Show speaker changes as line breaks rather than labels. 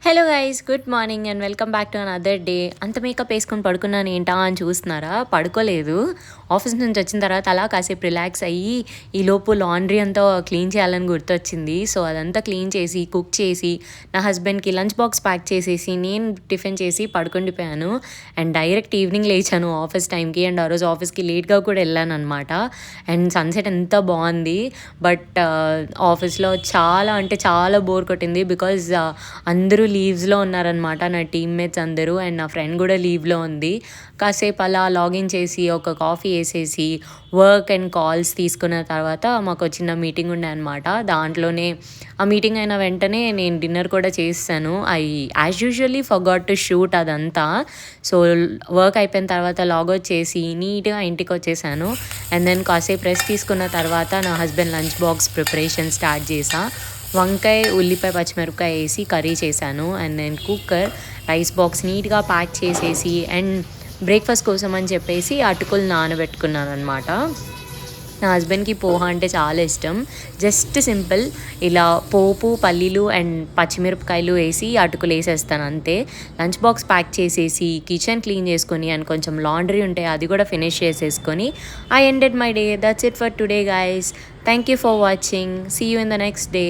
Hello guys, good morning and welcome back to another day. అంత makeup వేసుకొని పడుకున్నాను ఏంటా అని చూస్తున్నారా? పడుకోలేదు. ఆఫీస్ నుంచి వచ్చిన తర్వాత అలా కాసేపు రిలాక్స్ అయ్యి ఈలోపు లాండ్రీ అంతా క్లీన్ చేయాలని గుర్తొచ్చింది. సో అదంతా క్లీన్ చేసి కుక్ చేసి నా హస్బెండ్కి లంచ్ బాక్స్ ప్యాక్ చేసేసి నేను టిఫిన్ చేసి పడుకుండిపోయాను. అండ్ డైరెక్ట్ ఈవినింగ్ లేచాను ఆఫీస్ టైంకి. అండ్ ఆ రోజు ఆఫీస్కి లేట్గా కూడా వెళ్ళాను అనమాట. అండ్ సన్సెట్ ఎంత బాగుంది. బట్ ఆఫీస్లో చాలా అంటే చాలా బోర్ కొట్టింది. బికాజ్ అందరూ లీవ్స్లో ఉన్నారనమాట, నా టీమ్మేట్స్ అందరూ. అండ్ నా ఫ్రెండ్ కూడా లీవ్లో ఉంది. కాసేపు అలా లాగిన్ చేసి ఒక కాఫీ వేసేసి వర్క్ అండ్ కాల్స్ తీసుకున్న తర్వాత మాకు చిన్న మీటింగ్ ఉండే అనమాట. దాంట్లోనే ఆ మీటింగ్ అయిన వెంటనే నేను డిన్నర్ కూడా చేస్తాను. As usually forgot to shoot అదంతా. సో వర్క్ అయిపోయిన తర్వాత లాగౌట్ చేసి నీట్గా ఇంటికి వచ్చేసాను. అండ్ దెన్ కాసేపు రెస్ట్ తీసుకున్న తర్వాత నా husband lunch box preparation start చేసా. వంకాయ, ఉల్లిపాయ, పచ్చిమిరపకాయ వేసి కర్రీ చేశాను. And then cooker, rice box నీట్గా ప్యాక్ చేసేసి అండ్ బ్రేక్ఫాస్ట్ కోసం అని చెప్పేసి అటుకులు నానబెట్టుకున్నాను అనమాట. నా హస్బెండ్కి పోహా అంటే చాలా ఇష్టం. జస్ట్ సింపుల్ ఇలా పోపు, పల్లీలు అండ్ పచ్చిమిరపకాయలు వేసి అటుకులు వేసేస్తాను అంతే. లంచ్ బాక్స్ ప్యాక్ చేసేసి కిచెన్ క్లీన్ చేసుకొని అండ్ కొంచెం లాండ్రీ ఉంటే అది కూడా ఫినిష్ చేసేసుకొని I ended my day. That's it for today guys. Thank you for watching. See you in the next day.